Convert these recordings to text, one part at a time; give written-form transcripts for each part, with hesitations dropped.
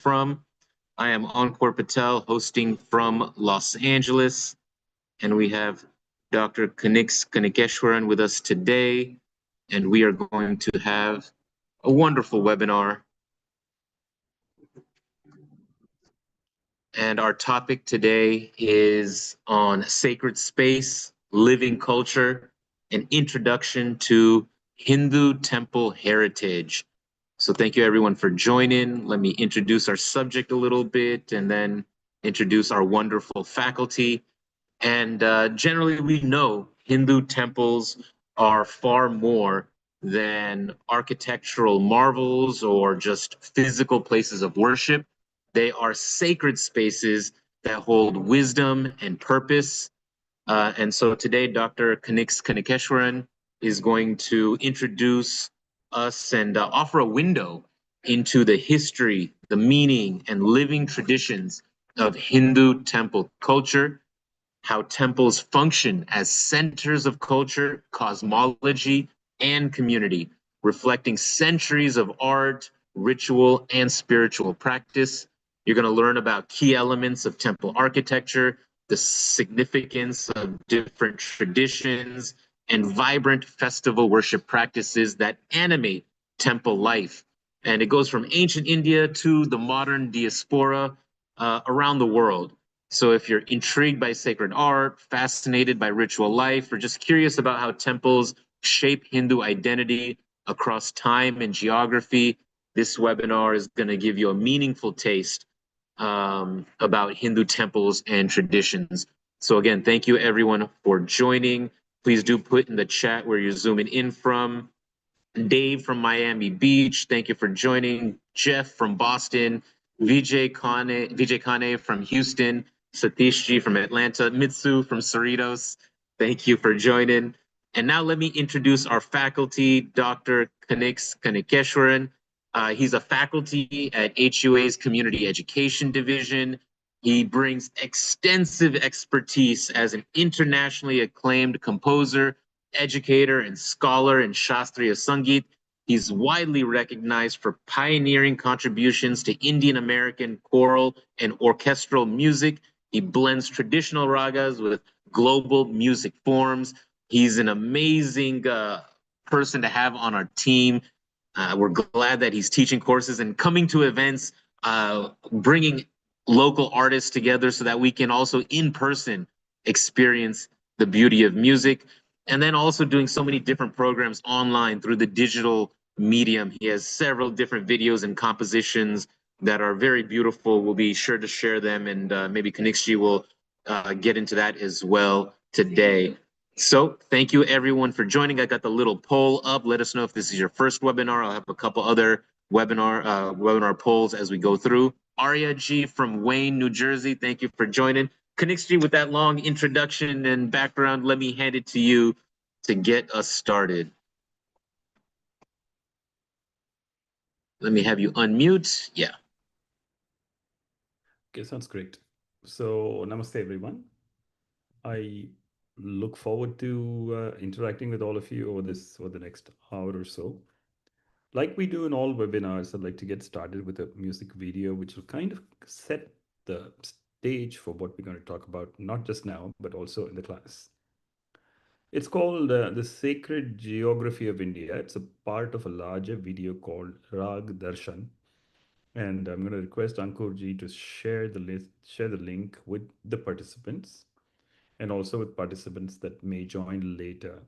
from. I am Encore Patel, hosting from Los Angeles, and we have Dr. Kanniks Kannikeswaran with us today, and we are going to have a wonderful webinar. And our topic today is on sacred space, living culture, an introduction to Hindu temple heritage. So thank you everyone for joining. Let me introduce our subject a little bit and then introduce our wonderful faculty. And generally we know Hindu temples are far more than architectural marvels or just physical places of worship. They are sacred spaces that hold wisdom and purpose. And so today, Dr. Kanniks Kannikeswaran is going to introduce us and offer a window into the history, the meaning, and living traditions of Hindu temple culture, how temples function as centers of culture, cosmology, and community, reflecting centuries of art, ritual, and spiritual practice. You're going to learn about key elements of temple architecture, the significance of different traditions, and vibrant festival worship practices that animate temple life. And it goes from ancient India to the modern diaspora around the world. So if you're intrigued by sacred art, fascinated by ritual life, or just curious about how temples shape Hindu identity across time and geography, this webinar is going to give you a meaningful taste about Hindu temples and traditions. So again, thank you everyone for joining. Please do put in the chat where you're zooming in from. Dave from Miami Beach, thank you for joining. Jeff from Boston, Vijay Kane from Houston, Satishji from Atlanta, Mitsu from Cerritos, thank you for joining. And now let me introduce our faculty, Dr. Kanniks Kannikeswaran. He's a faculty at HUA's Community Education Division. He brings extensive expertise as an internationally acclaimed composer, educator, and scholar in Shastriya Sangeet. He's widely recognized for pioneering contributions to Indian American choral and orchestral music. He blends traditional ragas with global music forms. He's an amazing person to have on our team. We're glad that he's teaching courses and coming to events, bringing local artists together so that we can also in person experience the beauty of music. And then also doing so many different programs online through the digital medium. He has several different videos and compositions that are very beautiful. We'll be sure to share them, and maybe Kannikji will get into that as well today. So thank you everyone for joining. I got the little poll up. Let us know if this is your first webinar. I'll have a couple other webinar polls as we go through. Arya G from Wayne, New Jersey, thank you for joining. Kanniks, with that long introduction and background, let me hand it to you to get us started. Let me have you unmute. Yeah. Okay, sounds great. So, namaste, everyone. I look forward to interacting with all of you over the next hour or so. Like we do in all webinars, I'd like to get started with a music video, which will kind of set the stage for what we're going to talk about, not just now, but also in the class. It's called The Sacred Geography of India. It's a part of a larger video called Rag Darshan. And I'm going to request Ankurji to share the link with the participants and also with participants that may join later.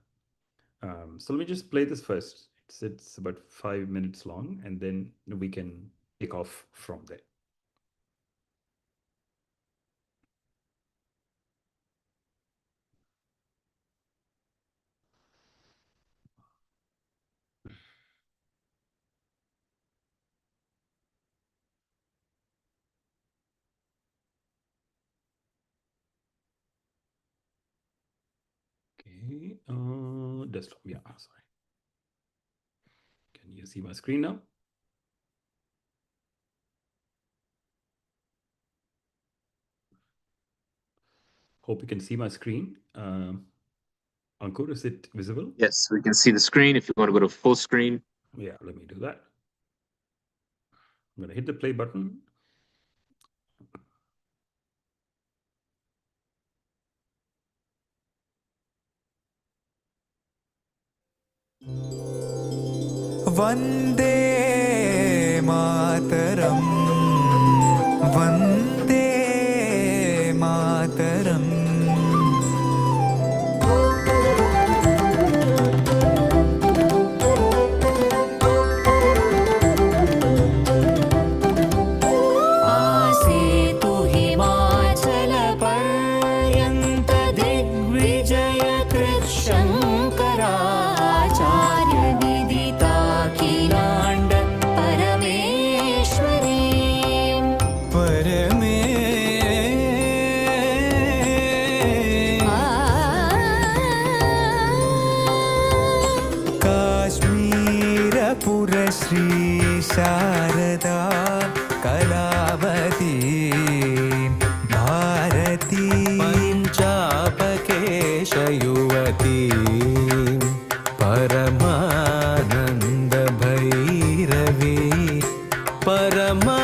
So let me just play this first. It's about 5 minutes long, and then we can take off from there. Okay, desktop, yeah, sorry. Can you see my screen now? Hope you can see my screen. Ankur, is it visible? Yes, we can see the screen. If you want to go to full screen. Yeah, let me do that. I'm going to hit the play button. Vande Mataram Vande Mataram आसेतु हिमाचलपर्यन्त दिग्विजयकृच्छङ्कराचार्य विदिताखिलाण्ड परमेश्वरीम् काश्मीरपुरश्री Sharda Kalavati Bharti पञ्चापकेशयुवती परमानन्दभैरवी परमानन्दभैरवी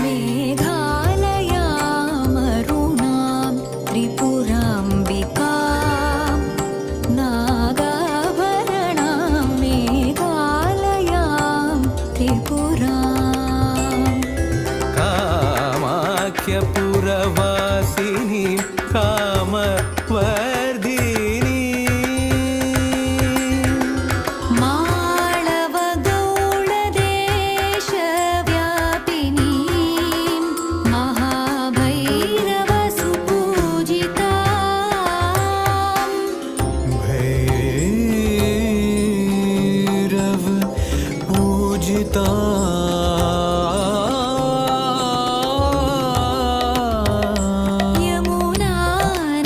मेघालयामरुणां त्रिपुराम्बिकां नागाभरणां मेघालयां त्रिपुराम् कामाख्यपुरवासिनी कामवर्धिनी माळवगौळदेशव्यापिनीं महाभैरवसुपूजिताम् Bhairav Pujita Yamuna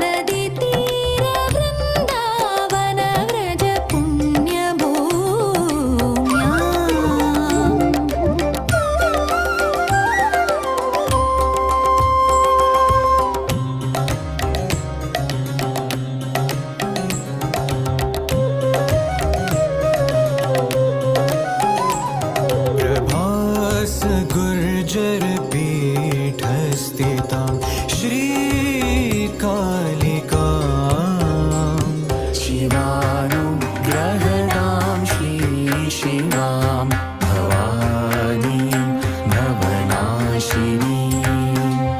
नदीतीरवृन्दावनव्रज Prabhas Gurjar पीठस्थितां श्रीकालिका शिवानुग्रहदां श्रीशिवां भवानीं भवनाशिनीं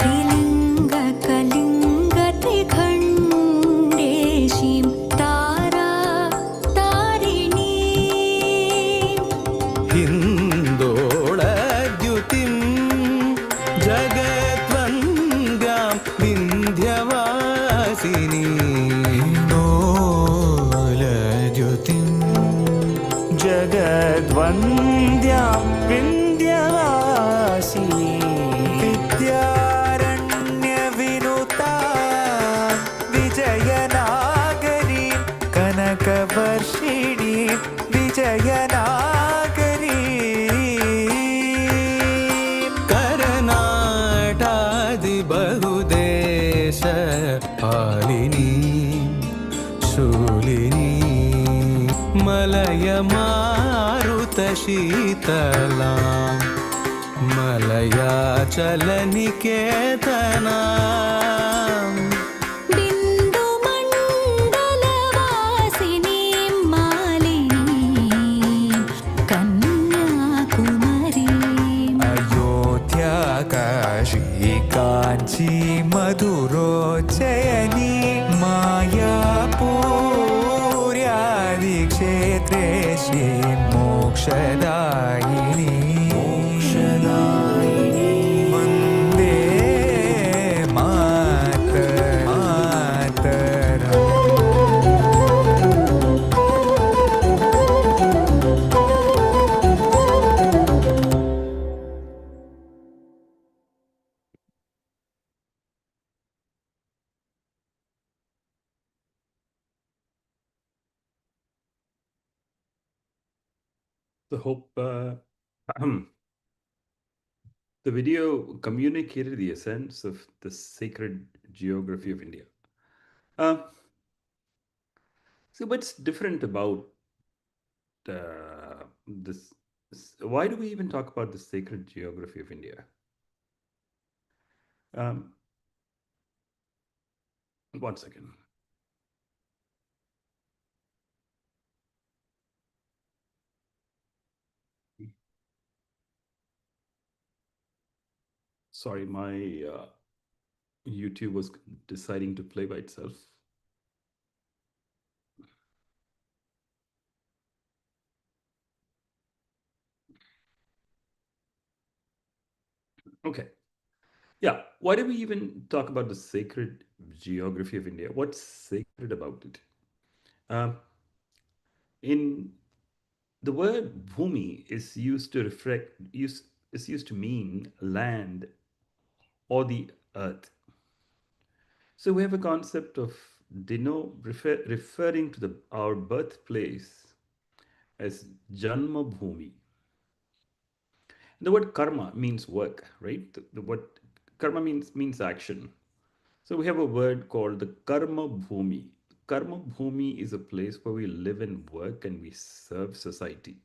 त्रिलिङ्गकलिङ्गत्रिखण्डेशीं तारिणीम् हिन्दोळद्युतिं जगद्वन्द्यां Vindhyavasini हिन्दोलद्युतिं जगद्वन्द्यां Vindhyavasini विद्यारण्यविनुता विजयनागरी कनकवर्षिणी विजयनागरी करनाटादि बहुदेश पालिनी Shoolini मलयमारुतशीतला मलयाचलनिकेतना बिन्दुमण्डलवासिनीं मालिनीं कन्याकुमारीम् Ayodhya Kashi Kanchi मधुरोज्जयिनी मायापूर्यादिक्षेत्रेषु मोक्षदायिनी Vande Mataram So hope the video communicated the essence of the sacred geography of India. So what's different about this? Why do we even talk about the sacred geography of India? One second. Sorry, my YouTube was deciding to play by itself. Okay. Yeah. Why do we even talk about the sacred geography of India? What's sacred about it? Um, in the word bhumi is used to is used to mean land or the earth. So we have a concept of referring to our birthplace as Janma Bhumi. The word karma means work, right? The word karma means action. So we have a word called the karma bhumi. Karma bhumi is a place where we live and work and we serve society.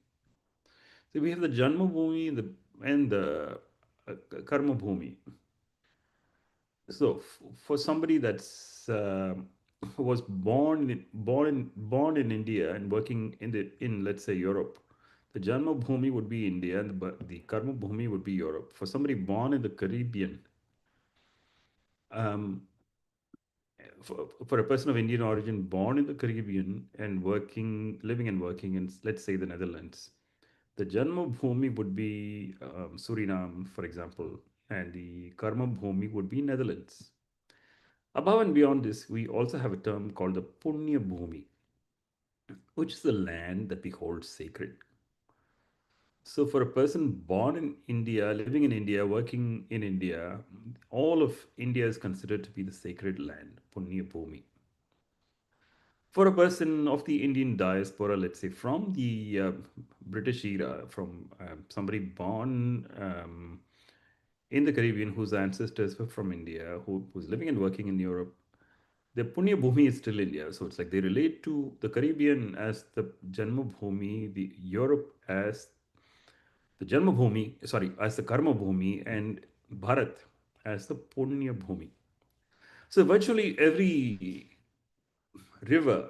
So we have the janma bhumi and the karma bhumi. So for somebody that's who was born in India and working in let's say Europe, the Janma Bhumi would be India and the Karma Bhumi would be Europe. For somebody born in the Caribbean, um, for a person of Indian origin born in the Caribbean and living and working in let's say the Netherlands, the Janma Bhumi would be Suriname, for example, and the Karma Bhumi would be Netherlands. Above and beyond this, we also have a term called the Punya Bhumi, which is the land that we hold sacred. So, for a person born in India, living in India, working in India, all of India is considered to be the sacred land, Punya Bhumi. For a person of the Indian diaspora, let's say from the British era, from somebody born in the Caribbean whose ancestors were from India, who's living and working in Europe, the Punya Bhumi is still India. So it's like they relate to the Caribbean as the Janma Bhumi, the Europe as the Janma Bhumi, sorry, as the Karma Bhumi, and Bharat as the Punya Bhumi. So virtually every river,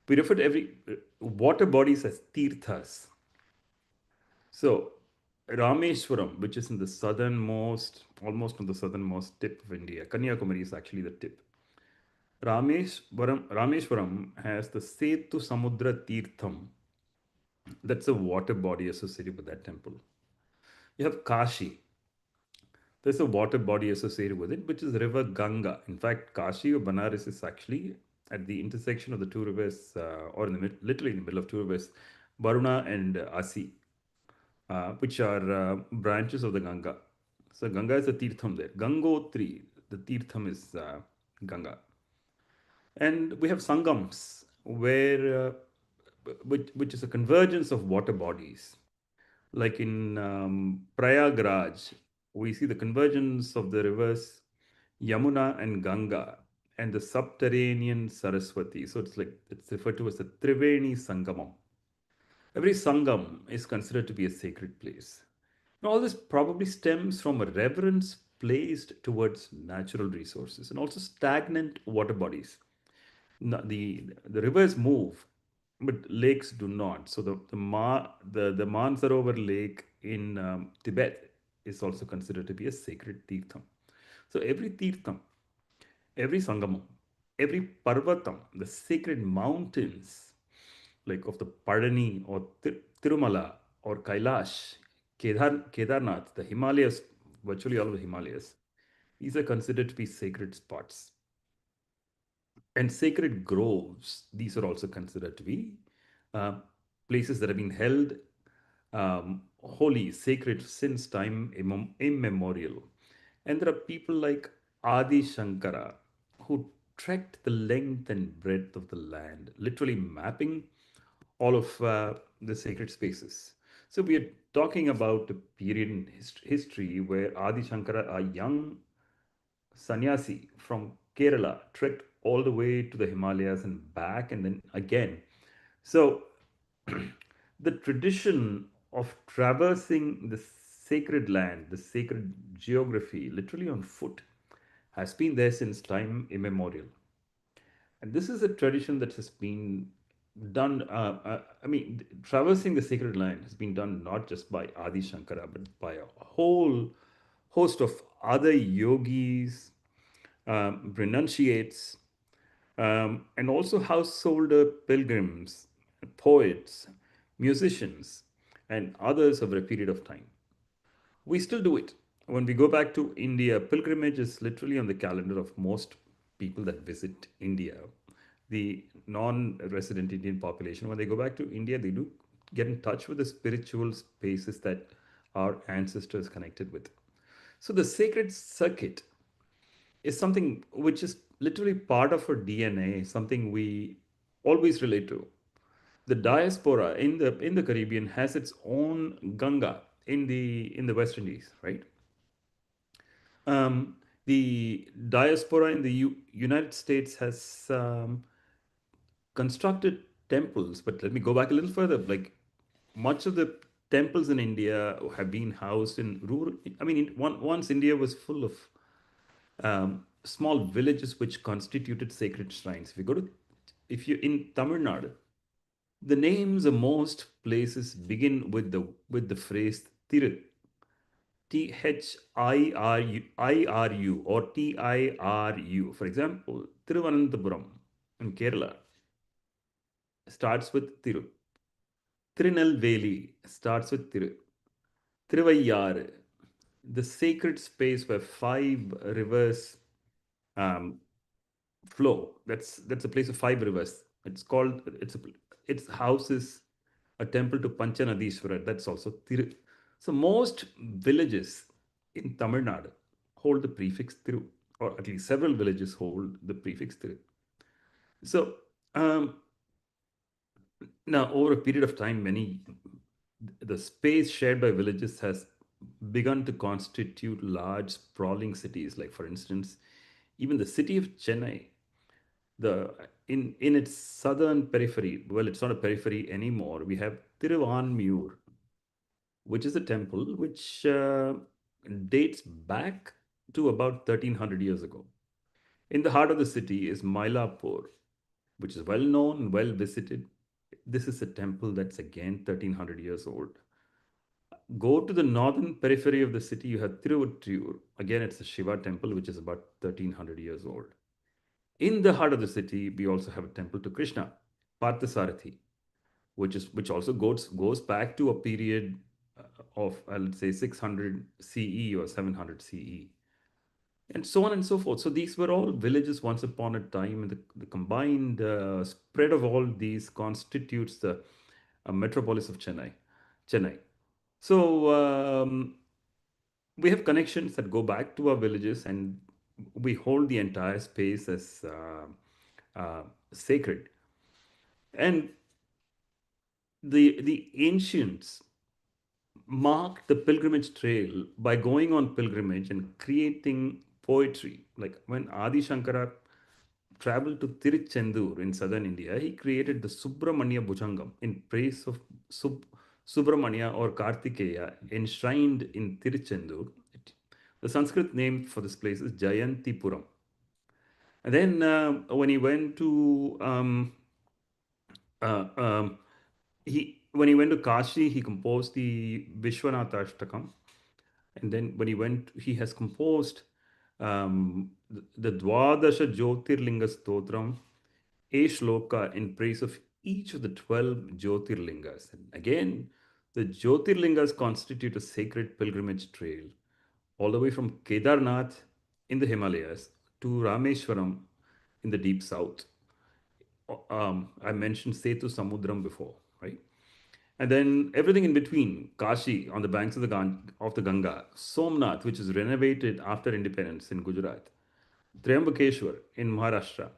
we refer to every water bodies as tirthas. So Rameshwaram, which is in the southernmost, almost on the southernmost tip of India, Kanyakumari is actually the tip. Rameshwaram has the Setu Samudra Tirtham. That's a water body associated with that temple. You have Kashi. There's a water body associated with it, which is River Ganga. In fact, Kashi or Banaras is actually at the intersection of the two rivers, or literally in the middle of two rivers, Varuna and Asi, which are branches of the Ganga. So Ganga is a Tirtham there. Gangotri, the Tirtham is Ganga. And we have Sangams, which is a convergence of water bodies. Like in Prayagraj, we see the convergence of the rivers Yamuna and Ganga and the subterranean Saraswati. So it's referred to as the Triveni Sangamam. Every Sangam is considered to be a sacred place. Now, all this probably stems from a reverence placed towards natural resources and also stagnant water bodies. The rivers move, but lakes do not. So the Mansarovar Lake in Tibet is also considered to be a sacred tirtham. So every tirtham, every sangamam, every parvatam, the sacred mountains like of the Padani or Tirumala or Kailash, Kedarnath, the Himalayas, virtually all of the Himalayas, these are considered to be sacred spots. And sacred groves, these are also considered to be places that have been held holy, sacred since time immemorial. And there are people like Adi Shankara who trekked the length and breadth of the land, literally mapping all of the sacred spaces. So we are talking about a period in history where Adi Shankara, a young sannyasi from Kerala, trekked all the way to the Himalayas and back and then again. So the tradition of traversing the sacred land, the sacred geography, literally on foot, has been there since time immemorial. And this is a tradition that has been done. Traversing the sacred land has been done not just by Adi Shankara, but by a whole host of other yogis, renunciates, and also householder pilgrims, poets, musicians, and others over a period of time. We still do it. When we go back to India, pilgrimage is literally on the calendar of most people that visit India. The non resident Indian population, when they go back to India, they do get in touch with the spiritual spaces that our ancestors connected with. So the sacred circuit is something which is literally part of our DNA, something we always relate to. The diaspora in the Caribbean has its own Ganga in the West Indies, right? Um, the diaspora in the United States has constructed temples, but let me go back a little further. Like much of the temples in India have been housed in rural. I mean, once India was full of small villages which constituted sacred shrines. If you in Tamil Nadu, the names of most places begin with the phrase Thiru, Thiru or Tiru. For example, Thiruvananthapuram in Kerala starts with Thiru. Tirunelveli starts with Thiru. Thiruvayyar, the sacred space where five rivers um, flow. That's a place of five rivers. It houses a temple to Panchanadishwara. That's also Thiru. So most villages in Tamil Nadu hold the prefix Thiru, or at least several villages hold the prefix Thiru. So now over a period of time, the space shared by villages has begun to constitute large sprawling cities. Like for instance, even the city of Chennai, in its southern periphery, well, it's not a periphery anymore. We have Tiruvanmiyur, which is a temple which dates back to about 1300 years ago. In the heart of the city is Mylapore, which is well known and well visited. This is a temple that's again 1300 years old. Go to the northern periphery of the city, you have Tiruvuttiur. Again, it's a Shiva temple, which is about 1300 years old. In the heart of the city, we also have a temple to Krishna, Parthasarathi, which also goes back to a period of let's say 600 CE or 700 CE, and so on and so forth. So these were all villages once upon a time, and the combined spread of all these constitutes the metropolis of Chennai. So we have connections that go back to our villages, and we hold the entire space as sacred. And the ancients marked the pilgrimage trail by going on pilgrimage and creating poetry. Like when Adi Shankara traveled to Tiruchendur in southern India, he created the Subramanya Bhujangam in praise of Subramanya or Kartikeya enshrined in Tiruchendur. The Sanskrit name for this place is Jayantipuram. And then when he went to when he went to Kashi, he composed the Vishwanatha Ashtakam. And then when he has composed the Dwadasha Jyotirlinga Stotram, a shloka in praise of each of the 12 Jyotirlingas. And again, the Jyotirlingas constitute a sacred pilgrimage trail all the way from Kedarnath in the Himalayas to Rameshwaram in the deep south. I mentioned Setu Samudram before, right? And then everything in between, Kashi on the banks of the Ganga, Somnath, which is renovated after independence in Gujarat, Triambakeshwar in Maharashtra,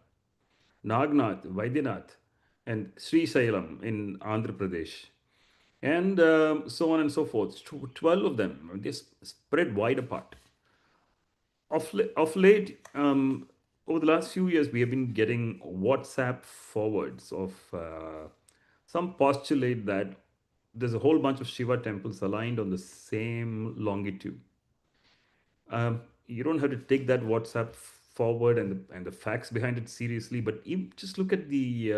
Nagnath, Vaidyanath, and Sri Sailam in Andhra Pradesh, and so on and so forth. 12 of them, they spread wide apart. Of late, over the last few years, we have been getting WhatsApp forwards of some postulate that there's a whole bunch of Shiva temples aligned on the same longitude. You don't have to take that WhatsApp forward and the facts behind it seriously, but you just look at the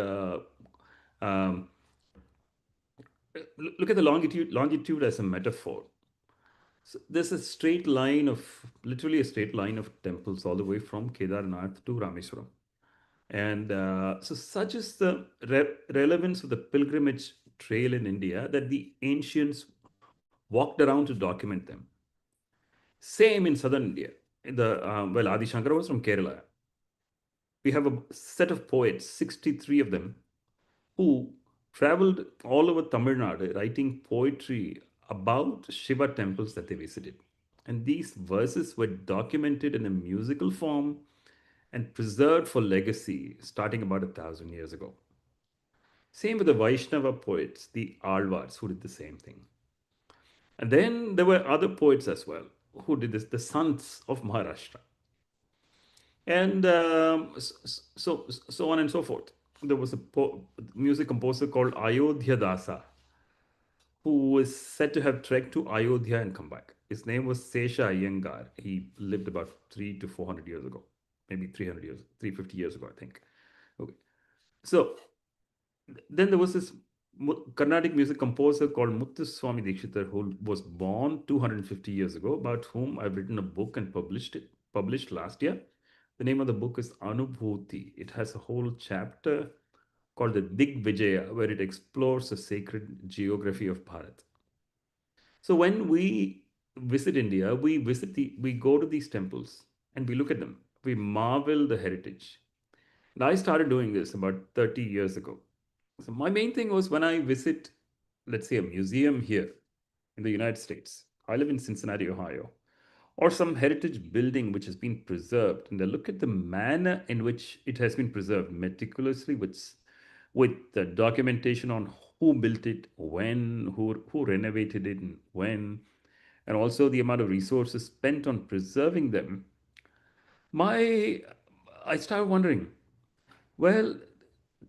longitude as a metaphor. So there's a straight line of, literally a straight line of temples all the way from Kedarnath to Rameswaram. And so, such is the relevance of the pilgrimage trail in India that the ancients walked around to document them. Same in southern India. Adi Shankara was from Kerala. We have a set of poets, 63 of them, who traveled all over Tamil Nadu writing poetry about Shiva temples that they visited. And these verses were documented in a musical form and preserved for legacy starting about 1,000 years ago. Same with the Vaishnava poets, the Alvars, who did the same thing. And then there were other poets as well who did this, the sons of Maharashtra. And so on and so forth. There was a music composer called Ayodhya Dasa, who was said to have trekked to Ayodhya and come back. His name was Sesha Iyengar. He lived about 300 to 400 years ago, maybe 300 years, 350 years ago, I think. Okay. So then there was this Carnatic music composer called Muthuswami Dikshitar, who was born 250 years ago, about whom I've written a book and published last year. The name of the book is Anubhuti. It has a whole chapter called the Digvijaya, where it explores the sacred geography of Bharat. So when we visit India, we go to these temples and we look at them. We marvel the heritage. And I started doing this about 30 years ago. So my main thing was when I visit, let's say, a museum here in the United States. I live in Cincinnati, Ohio, or some heritage building which has been preserved, and I look at the manner in which it has been preserved meticulously with the documentation on who built it, when, who renovated it, and when, and also the amount of resources spent on preserving them. I started wondering, well,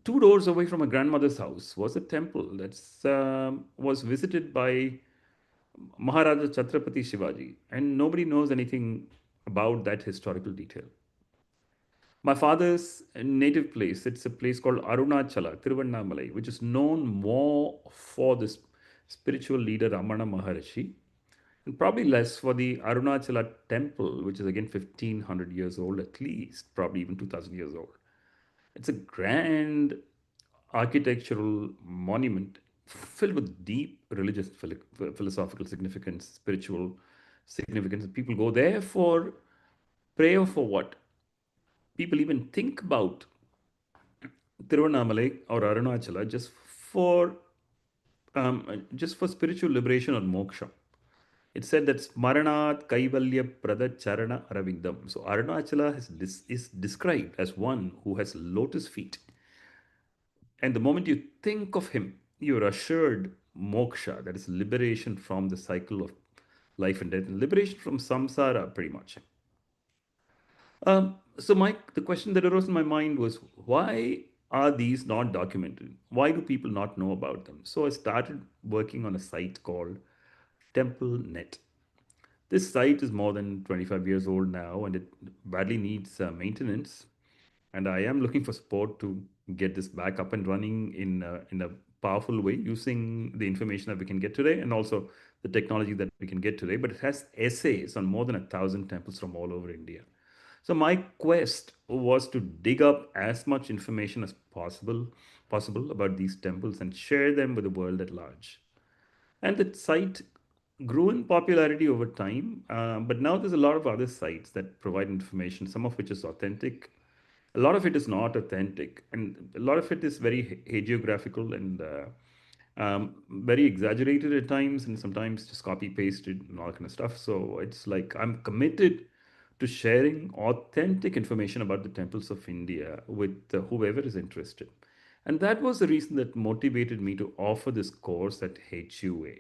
2 doors away from my grandmother's house was a temple that was visited by Maharaja Chhatrapati Shivaji, and nobody knows anything about that historical detail. My father's native place, it's a place called Arunachala, Tiruvannamalai, which is known more for this spiritual leader Ramana Maharshi, and probably less for the Arunachala temple, which is again 1500 years old at least, probably even 2000 years old. It's a grand architectural monument filled with deep religious, philosophical significance, spiritual significance. People go there for prayer for what? People even think about Tiruvannamalai or Arunachala just for spiritual liberation or moksha. It said that Smaranat Kaivalya Prada Charana Aravindam. So Arunachala is described as one who has lotus feet. And the moment you think of him, you're assured moksha, that is liberation from the cycle of life and death, and liberation from samsara, pretty much. So the question that arose in my mind was, why are these not documented? Why do people not know about them? So I started working on a site called TempleNet. This site is more than 25 years old now, and it badly needs maintenance. And I am looking for support to get this back up and running in a powerful way using the information that we can get today and also the technology that we can get today. But it has essays on more than 1,000 temples from all over India. So my quest was to dig up as much information as possible about these temples and share them with the world at large. And the site grew in popularity over time, but now there's a lot of other sites that provide information, some of which is authentic. A lot of it is not authentic, and a lot of it is very hagiographical and very exaggerated at times, and sometimes just copy pasted and all that kind of stuff. So it's like I'm committed to sharing authentic information about the temples of India with whoever is interested. And that was the reason that motivated me to offer this course at HUA.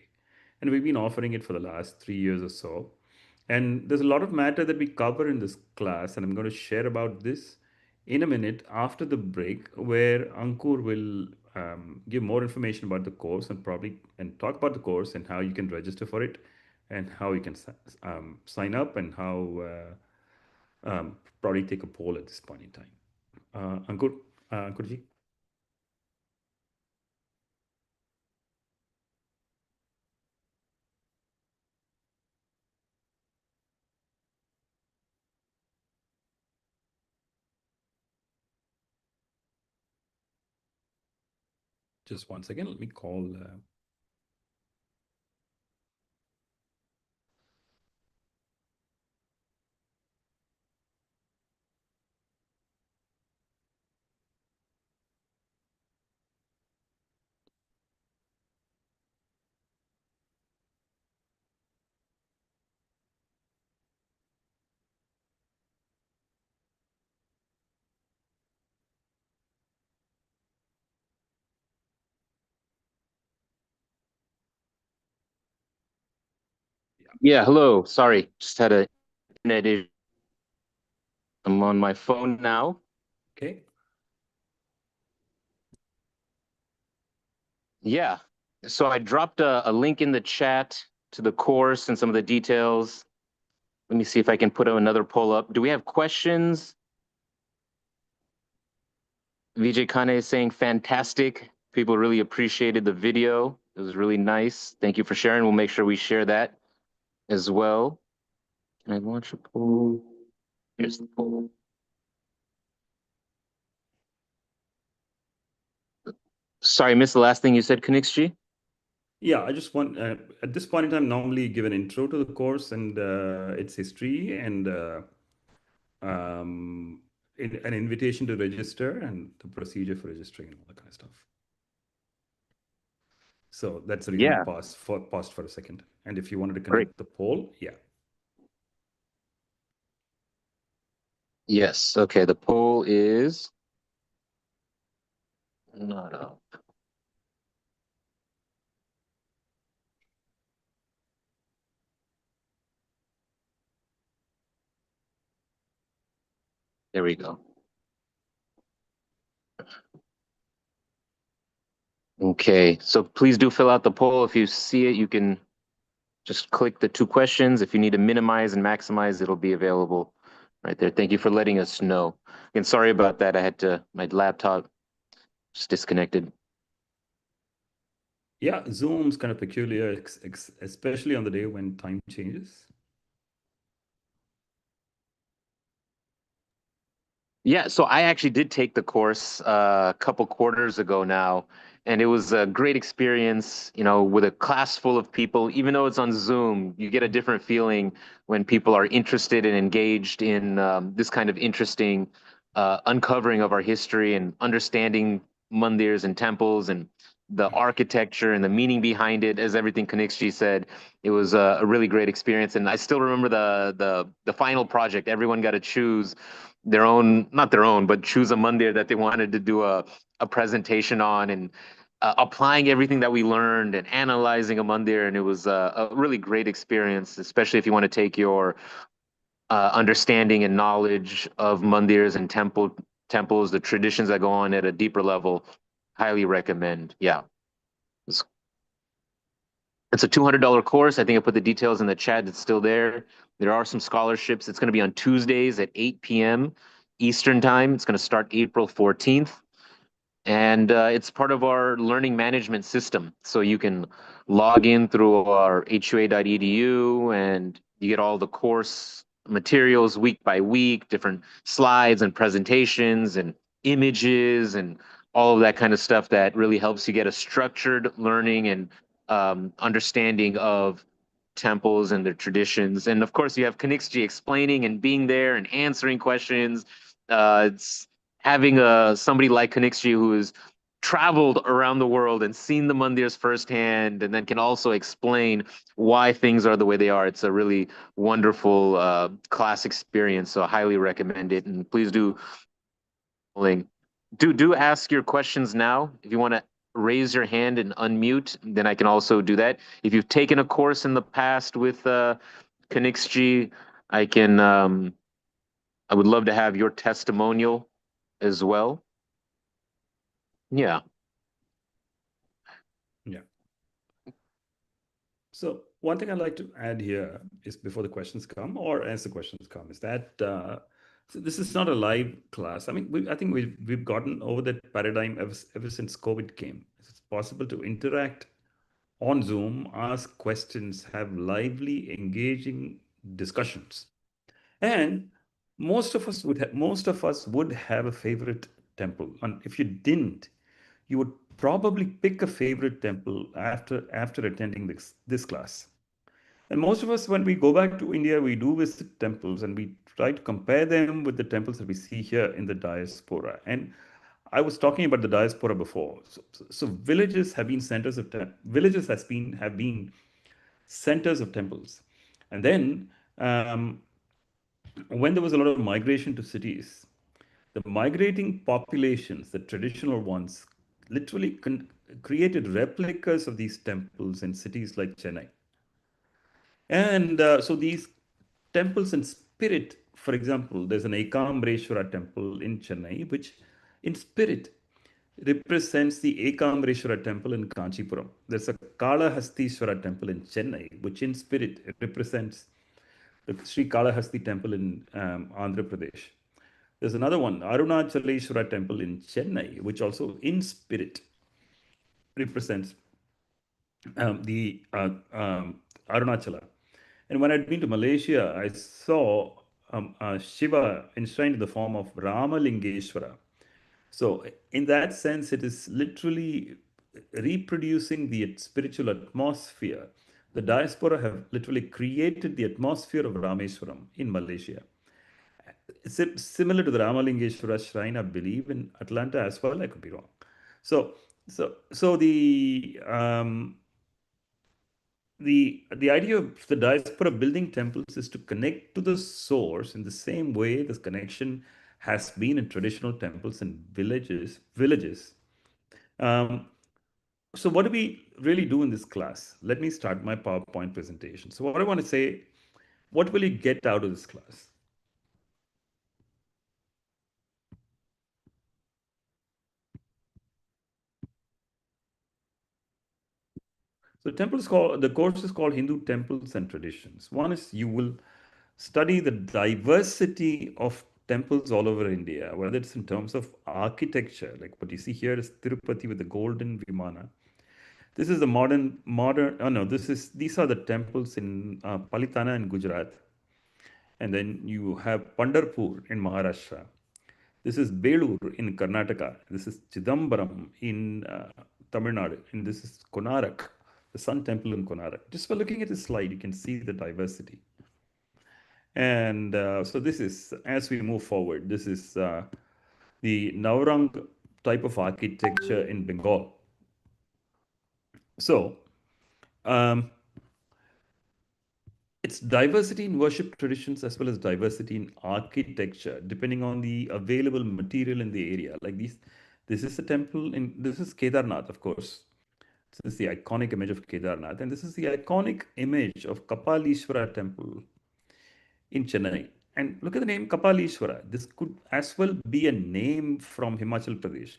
And we've been offering it for the last 3 years or so. And there's a lot of matter that we cover in this class, and I'm going to share about this in a minute after the break, where Ankur will give more information about the course and talk about the course and how you can register for it and how you can sign up and how probably take a poll at this point in time. Ankurji? Just one second. Let me call. Yeah, hello. Sorry, just had a internet issue. I'm on my phone now. Okay. Yeah. So I dropped a link in the chat to the course and some of the details. Let me see if I can put another poll up. Do we have questions? Vijay Kane is saying fantastic. People really appreciated the video. It was really nice. Thank you for sharing. We'll make sure we share that as well. Can I launch a poll? Here's the poll. Sorry, I missed the last thing you said, Kanniks. Yeah, I just want, at this point in time, normally give an intro to the course and its history and an invitation to register and the procedure for registering and all that kind of stuff. So that's the reason I Yeah, paused for a second. And if you wanted to great. conduct the poll, yeah. Yes. Okay. The poll is not up. There we go. Okay. So please do fill out the poll. If you see it, you can just click the two questions. If you need to minimize and maximize, it'll be available right there. Thank you for letting us know. And sorry about that. I had to, my laptop just disconnected. Yeah, Zoom's kind of peculiar, especially on the day when time changes. Yeah, so I actually did take the course a couple quarters ago now, and it was a great experience, you know, with a class full of people. Even though it's on Zoom, you get a different feeling when people are interested and engaged in this kind of interesting uncovering of our history and understanding mandirs and temples and the architecture and the meaning behind it. As everything Kanniks said, it was a really great experience, and I still remember the final project. Everyone got to choose their own, not their own, but choose a mandir that they wanted to do a presentation on, and applying everything that we learned and analyzing a mandir. And it was a really great experience, especially if you want to take your understanding and knowledge of mandirs and temples, the traditions that go on at a deeper level. Highly recommend. Yeah. It's a $200 course. I think I put the details in the chat. It's still there. There are some scholarships. It's going to be on Tuesdays at 8 p.m. Eastern time. It's going to start April 14th. And it's part of our learning management system. So you can log in through our hua.edu and you get all the course materials week by week, different slides and presentations and images and all of that kind of stuff that really helps you get a structured learning and understanding of temples and their traditions. And of course, you have Kanniks explaining and being there and answering questions. It's having somebody like Kanniks who has traveled around the world and seen the mandirs firsthand, and then can also explain why things are the way they are. It's a really wonderful class experience. So I highly recommend it. And please do ask your questions now. If you want to raise your hand and unmute, then I can also do that. If you've taken a course in the past with Kanniks, I can. I would love to have your testimonial as well. Yeah. Yeah. So one thing I'd like to add here is before the questions come, or as the questions come, is that so this is not a live class. I mean, I think we've gotten over that paradigm ever since COVID came. It's possible to interact on Zoom, ask questions, have lively, engaging discussions, and most of us would have a favorite temple. And if you didn't, you would probably pick a favorite temple after attending this class. And most of us, when we go back to India, we do visit temples and we try to compare them with the temples that we see here in the diaspora. And I was talking about the diaspora before. So villages have been centers of villages have been centers of temples, and then when there was a lot of migration to cities, the migrating populations, the traditional ones, literally created replicas of these temples in cities like Chennai. And so these temples in spirit, for example, there's an Ekamreshwara temple in Chennai, which in spirit represents the Ekamreshwara temple in Kanchipuram. There's a Kalahastishwara temple in Chennai, which in spirit represents the Sri Kalahasti temple in Andhra Pradesh. There's another one, Arunachaleshwara temple in Chennai, which also in spirit represents the Arunachala. And when I'd been to Malaysia, I saw Shiva enshrined in the form of Ramalingeshwara. So, in that sense, it is literally reproducing the spiritual atmosphere. The diaspora have literally created the atmosphere of Rameswaram in Malaysia. It's similar to the Ramalingeshwara shrine, I believe, in Atlanta as well. I could be wrong. So the idea of the diaspora building temples is to connect to the source in the same way this connection has been in traditional temples and villages. So what do we really do in this class? Let me start my PowerPoint presentation. So what I want to say, what will you get out of this class? So the course is called Hindu Temples and Traditions. One is you will study the diversity of temples all over India, whether it's in terms of architecture, like what you see here is Tirupati with the golden Vimana. This is the these are the temples in Palitana in Gujarat. And then you have Pandharpur in Maharashtra. This is Belur in Karnataka. This is Chidambaram in Tamil Nadu. And this is Konarak, the Sun Temple in Konarak. Just by looking at this slide, you can see the diversity. And so this is, as we move forward, this is the Navrang type of architecture in Bengal. So it's diversity in worship traditions as well as diversity in architecture, depending on the available material in the area. Like this is a temple this is Kedarnath, of course. This is the iconic image of Kedarnath. And this is the iconic image of Kapalishwara temple in Chennai. And look at the name Kapalishwara. This could as well be a name from Himachal Pradesh.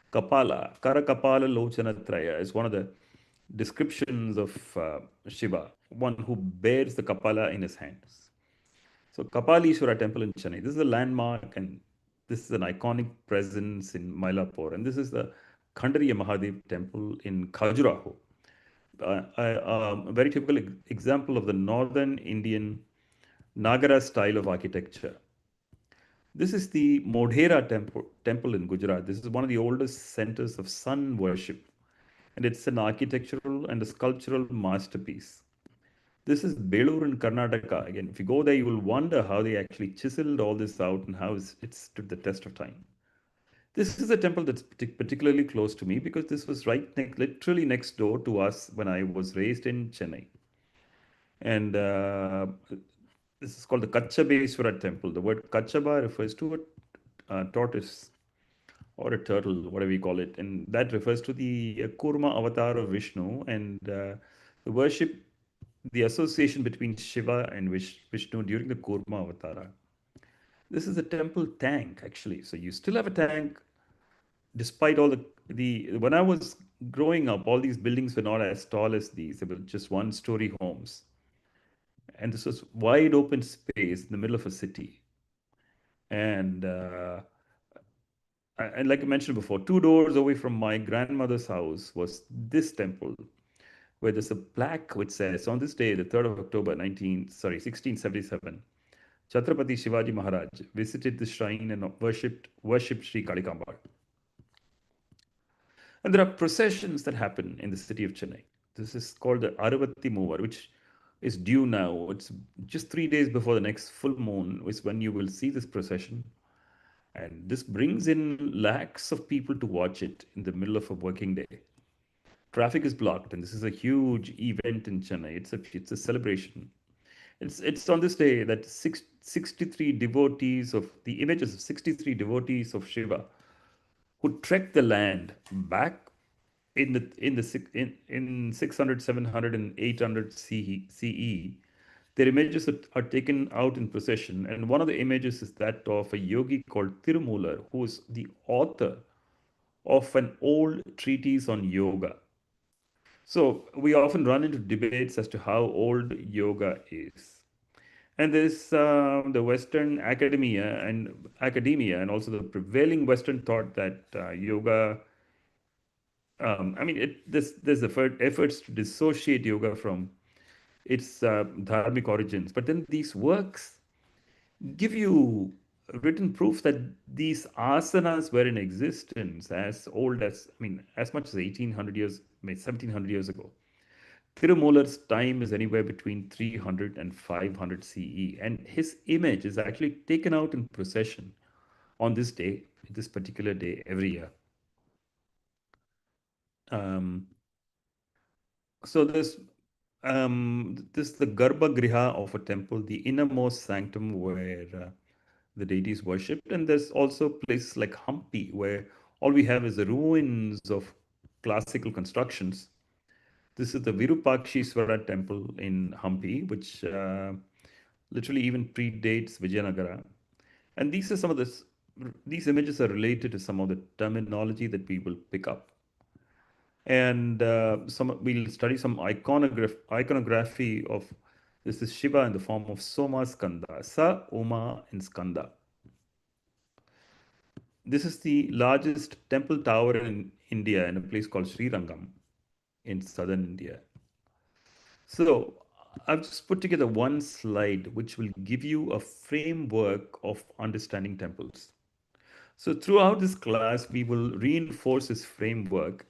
Kapala, Karakapala Lochanatraya is one of the descriptions of Shiva, one who bears the Kapala in his hands. So Kapalishwara temple in Chennai. This is a landmark and this is an iconic presence in Mylapore. And this is the Khandariya Mahadev temple in Khajuraho. A very typical example of the northern Indian Nagara style of architecture. This is the Modhera temple in Gujarat. This is one of the oldest centers of sun worship. And it's an architectural and a sculptural masterpiece. This is Belur in Karnataka. Again, if you go there, you will wonder how they actually chiseled all this out and how it stood the test of time. This is a temple that's particularly close to me because this was literally next door to us when I was raised in Chennai. And this is called the Kachabeswara temple. The word Kachaba refers to a tortoise or a turtle, whatever you call it. And that refers to the Kurma avatar of Vishnu and the worship, the association between Shiva and Vishnu during the Kurma avatara. This is a temple tank, actually. So you still have a tank, despite all when I was growing up, all these buildings were not as tall as these. They were just one-story homes. And this was wide open space in the middle of a city. And like I mentioned before, 2 doors away from my grandmother's house was this temple, where there's a plaque which says, on this day, the 3rd of October, 1677, Chhatrapati Shivaji Maharaj visited the shrine and worshipped Sri Kalikamba. And there are processions that happen in the city of Chennai. This is called the Aruvatti Mover, which is due now. It's just 3 days before the next full moon, is when you will see this procession. And this brings in lakhs of people to watch it in the middle of a working day. Traffic is blocked, and this is a huge event in Chennai. It's a celebration. It's on this day that 63 devotees of the images of 63 devotees of Shiva who trekked the land back in 600, 700, and 800 CE. Their images are taken out in procession, and one of the images is that of a yogi called Tirumular, who is the author of an old treatise on yoga. So we often run into debates as to how old yoga is. And there's the Western academia, and also the prevailing Western thought that yoga. There's efforts to dissociate yoga from its dharmic origins, but then these works give you written proof that these asanas were in existence as old as, as much as 1800 years, maybe 1700 years ago. Tirumular's time is anywhere between 300 and 500 CE, and his image is actually taken out in procession on this day, this particular day every year. So this the Garbha Griha of a temple, the innermost sanctum where the deity is worshipped, and there's also places like Hampi where all we have is the ruins of classical constructions. This is the Virupaksheeswara temple in Hampi, which literally even predates Vijayanagara. And these images are related to some of the terminology that we will pick up. And we'll study some iconography of this is Shiva in the form of Soma Skanda, Sa, Uma, and Skanda. This is the largest temple tower in India in a place called Srirangam in southern India. So I've just put together one slide which will give you a framework of understanding temples. So throughout this class, we will reinforce this framework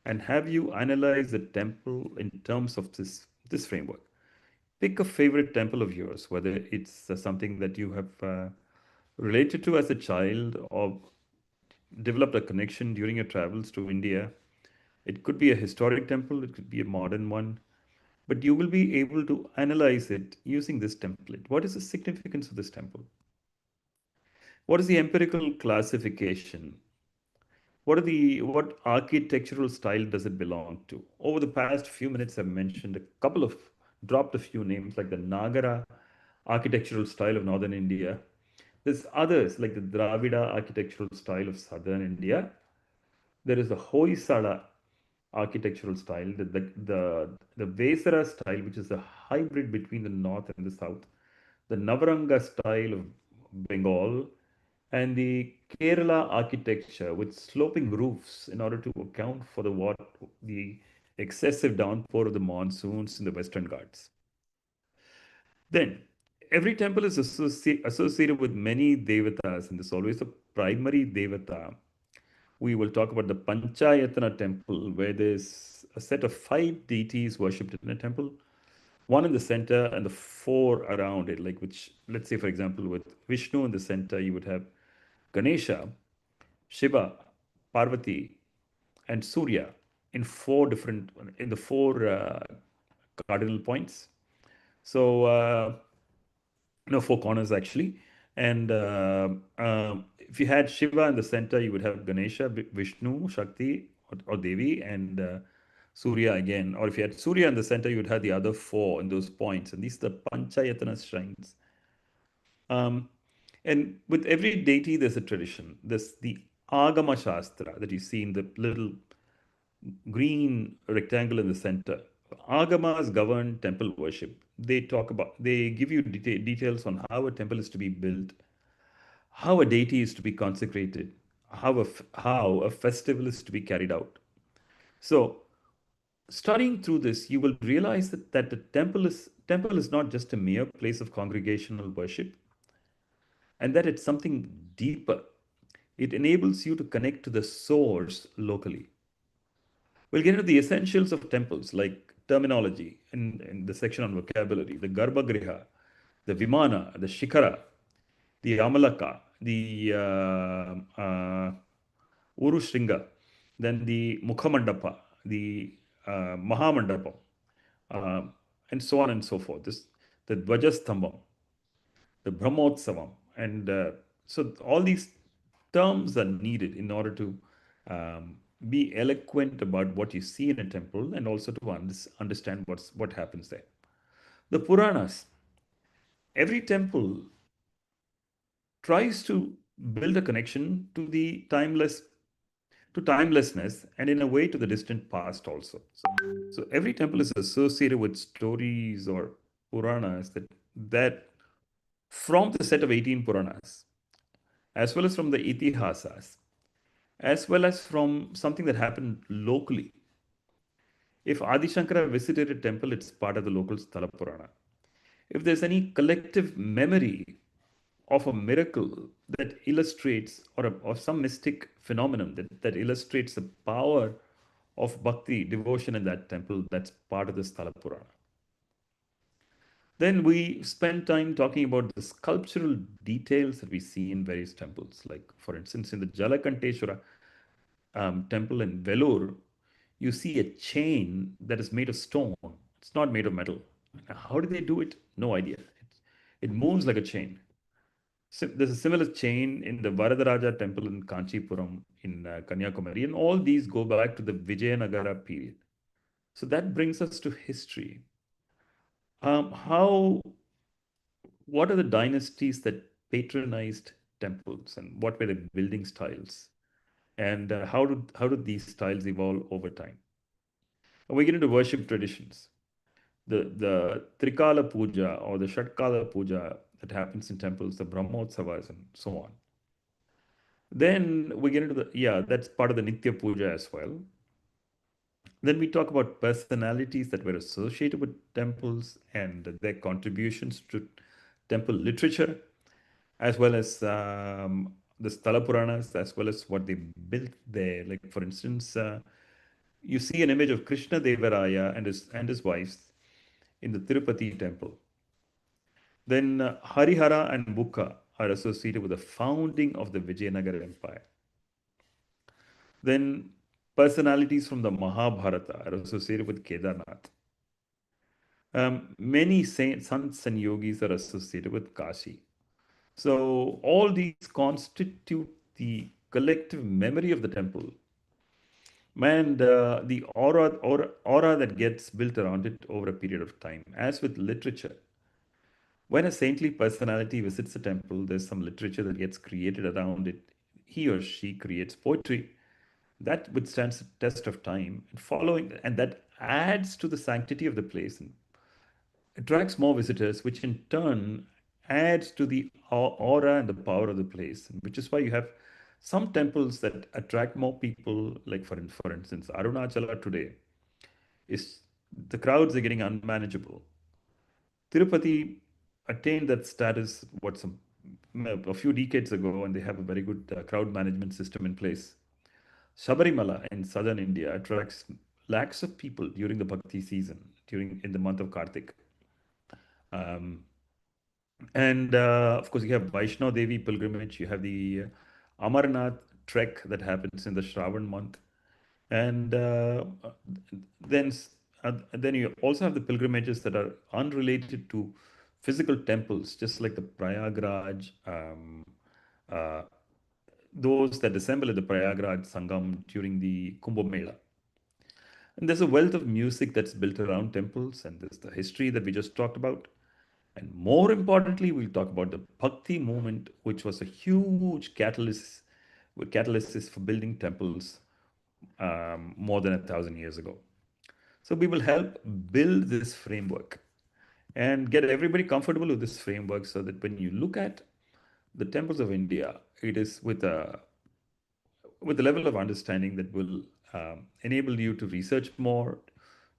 and have you analyze the temple in terms of this framework. Pick a favorite temple of yours, whether it's something that you have related to as a child or developed a connection during your travels to India. It could be a historic temple, it could be a modern one, but you will be able to analyze it using this template. What is the significance of this temple? What is the empirical classification? What architectural style does it belong to? Over the past few minutes, I've mentioned dropped a few names like the Nagara architectural style of northern India. There's others like the Dravida architectural style of southern India. There is the Hoysala architectural style, the Vesara style, which is a hybrid between the north and the south, the Navaranga style of Bengal, and the Kerala architecture with sloping roofs in order to account for the excessive downpour of the monsoons in the Western Ghats. Then, every temple is associated with many devatas, and there's always a primary devata. We will talk about the Panchayatana temple, where there's a set of 5 deities worshipped in a temple, one in the center and the 4 around it, which, let's say, for example, with Vishnu in the center, you would have Ganesha, Shiva, Parvati, and Surya in the 4 cardinal points. So, 4 corners actually. And if you had Shiva in the center, you would have Ganesha, Vishnu, Shakti, or Devi, and Surya again. Or if you had Surya in the center, you would have the other 4 in those points. And these are the Panchayatana shrines. And with every deity, there's a tradition. There's the Agama Shastra that you see in the little green rectangle in the center. Agamas govern temple worship. They give you details on how a temple is to be built, how a deity is to be consecrated, how a festival is to be carried out. So, studying through this, you will realize that the temple is not just a mere place of congregational worship, and that it's something deeper. It enables you to connect to the source locally. We'll get into the essentials of temples like terminology in the section on vocabulary, the Garbhagriha, the Vimana, the Shikara, the Amalaka, the Urushringa, then the Mukhamandapa, the Mahamandapam, uh, and so on and so forth. The Dvajastambam, the Brahmotsavam. And so all these terms are needed in order to be eloquent about what you see in a temple and also to understand what happens there. The Puranas. Every temple tries to build a connection to the timelessness and in a way to the distant past also. So every temple is associated with stories or Puranas that from the set of 18 Puranas, as well as from the Itihasas, as well as from something that happened locally. If Adi Shankara visited a temple, it's part of the local sthala-purana. If there's any collective memory of a miracle that illustrates, or some mystic phenomenon that illustrates the power of bhakti, devotion in that temple, that's part of the sthala-purana. Then we spend time talking about the sculptural details that we see in various temples. Like, for instance, in the Jalakanteshwara temple in Vellore, you see a chain that is made of stone. It's not made of metal. Now, how do they do it? No idea. It moves like a chain. So there's a similar chain in the Varadaraja temple in Kanchipuram in Kanyakumari, and all these go back to the Vijayanagara period. So that brings us to history. What are the dynasties that patronized temples, and what were the building styles, and how did these styles evolve over time? And we get into worship traditions. The Trikala Puja or the Shatkala Puja that happens in temples, the Brahmotsavas, and so on. Then we get into that's part of the Nitya Puja as well. Then we talk about personalities that were associated with temples and their contributions to temple literature, as well as the sthala-puranas, as well as what they built there. Like, for instance, you see an image of Krishna Devaraya and his wives in the Tirupati temple. Then Harihara and Bukka are associated with the founding of the Vijayanagara Empire. Then personalities from the Mahabharata are associated with Kedarnath. Many saints, sants and yogis are associated with Kashi. So all these constitute the collective memory of the temple and the aura that gets built around it over a period of time. As with literature, when a saintly personality visits a temple, there's some literature that gets created around it. He or she creates poetry that withstands the test of time and that adds to the sanctity of the place and attracts more visitors, which in turn adds to the aura and the power of the place, which is why you have some temples that attract more people. Like, for instance, Arunachala today, is the crowds are getting unmanageable. Tirupati attained that status a few decades ago, and they have a very good crowd management system in place. Sabarimala in southern India attracts lakhs of people during the Bhakti season, in the month of Kartik. And of course, you have Vaishno Devi pilgrimage, you have the Amarnath trek that happens in the Shravan month. And then you also have the pilgrimages that are unrelated to physical temples, just like the Prayagraj, those that assemble at the Prayagraj Sangam during the Kumbh Mela. And there's a wealth of music that's built around temples, and there's the history that we just talked about. And more importantly, we'll talk about the Bhakti movement, which was a huge catalyst for building temples more than 1,000 years ago. So we will help build this framework and get everybody comfortable with this framework so that when you look at the temples of India, it is with a level of understanding that will enable you to research more,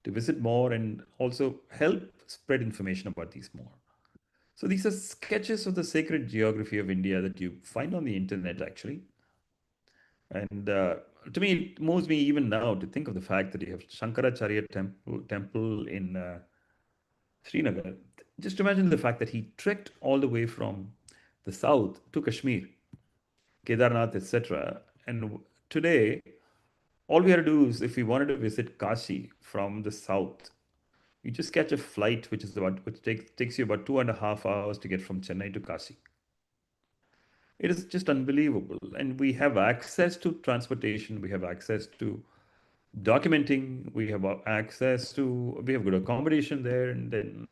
to visit more, and also help spread information about these more. So these are sketches of the sacred geography of India that you find on the internet, actually. And to me, it moves me even now to think of the fact that you have Shankaracharya temple in Srinagar. Just imagine the fact that he trekked all the way from the south to Kashmir, Kedarnath, etc. And today, all we have to do is if we wanted to visit Kashi from the south, you just catch a flight which takes you about 2.5 hours to get from Chennai to Kashi. It is just unbelievable. And we have access to transportation, we have access to documenting, we have good accommodation there, and then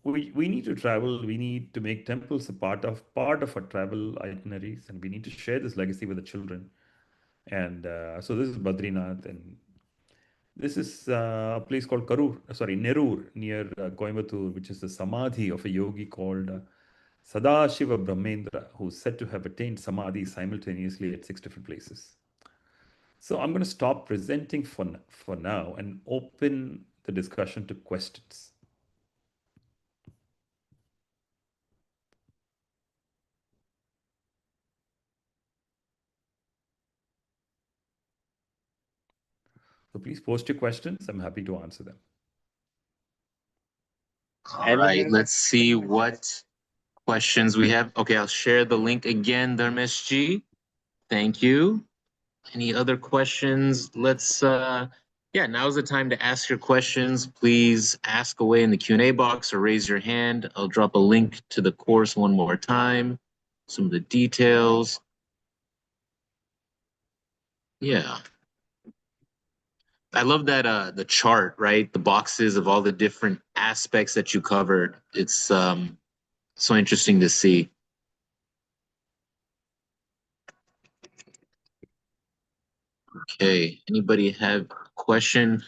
we need to travel. We need to make temples a part of our travel itineraries, and we need to share this legacy with the children. And so this is Badrinath, and this is a place called Nerur, near Coimbatore, which is the samadhi of a yogi called Sadashiva Brahmendra, who's said to have attained samadhi simultaneously at 6 different places. So I'm going to stop presenting for now and open the discussion to questions. So please post your questions. I'm happy to answer them. All right, let's see what questions we have. Okay, I'll share the link again, Dharmesh Ji. Thank you. Any other questions? Yeah, now's the time to ask your questions. Please ask away in the Q&A box or raise your hand. I'll drop a link to the course one more time, some of the details. Yeah. I love that the chart, right? The boxes of all the different aspects that you covered. It's so interesting to see. Okay, anybody have a question?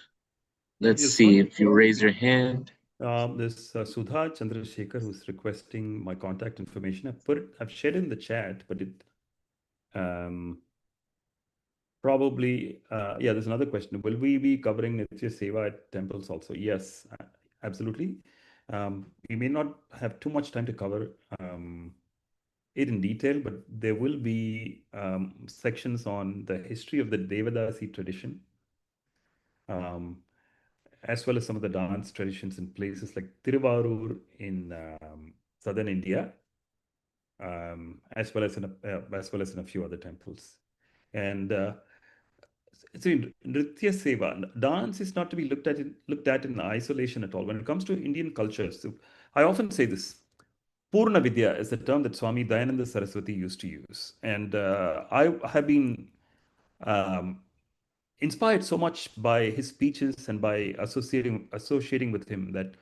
Let's see if you raise your hand. There's Sudha Chandrasekhar who's requesting my contact information. I've shared in the chat, but it probably there's another question. Will we be covering Nitya Seva at temples also? Yes, absolutely. We may not have too much time to cover it in detail, but there will be sections on the history of the Devadasi tradition, as well as some of the dance traditions in places like Tiruvarur in southern India, as well as in a few other temples. And so Nritya Seva, dance is not to be looked at in isolation at all. When it comes to Indian culture, so I often say this. Purna Vidya is the term that Swami Dayananda Saraswati used to use. And I have been inspired so much by his speeches and by associating with him that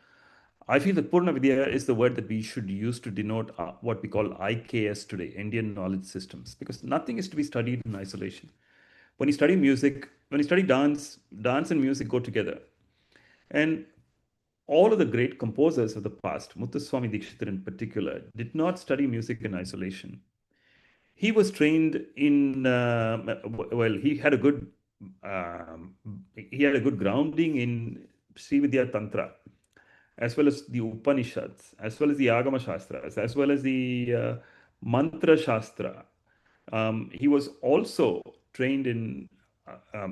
I feel that Purna Vidya is the word that we should use to denote what we call IKS today, Indian Knowledge Systems, because nothing is to be studied in isolation. When you study music, when you study dance and music go together. And all of the great composers of the past, Muthuswami Dikshitar in particular, did not study music in isolation. He was trained in he had a good grounding in Srividya Tantra, as well as the Upanishads, as well as the Agama Shastras, as well as the Mantra Shastra. He was also trained in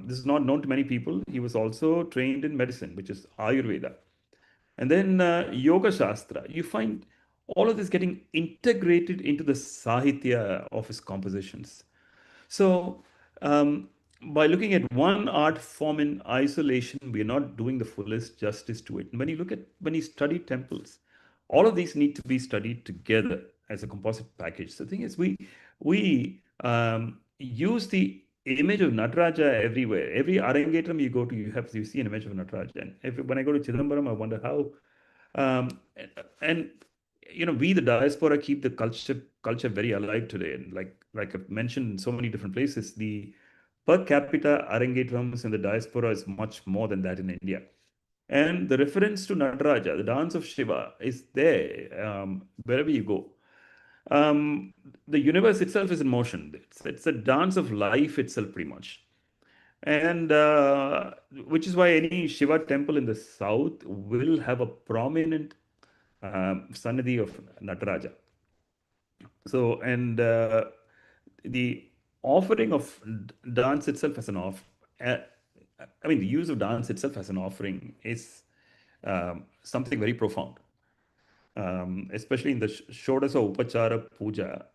this is not known to many people. He was also trained in medicine, which is Ayurveda. And then Yoga Shastra, you find all of this getting integrated into the Sahitya of his compositions. So, by looking at one art form in isolation, we are not doing the fullest justice to it. And when you study temples, all of these need to be studied together as a composite package. So the thing is, we use the image of Nataraja everywhere. Every Arangetram you go to, you see an image of Nataraja. And when I go to Chidambaram, I wonder how. And we the diaspora keep the culture very alive today. And like I've mentioned in so many different places, the per capita Arangetrams in the diaspora is much more than that in India. And the reference to Nataraja, the dance of Shiva, is there wherever you go. The universe itself is in motion. It's a dance of life itself, pretty much. And which is why any Shiva temple in the south will have a prominent Sannidhi of Nataraja. So, and the offering of dance itself as an I mean, the use of dance itself as an offering is something very profound, especially in the Shodasa Upachara Puja,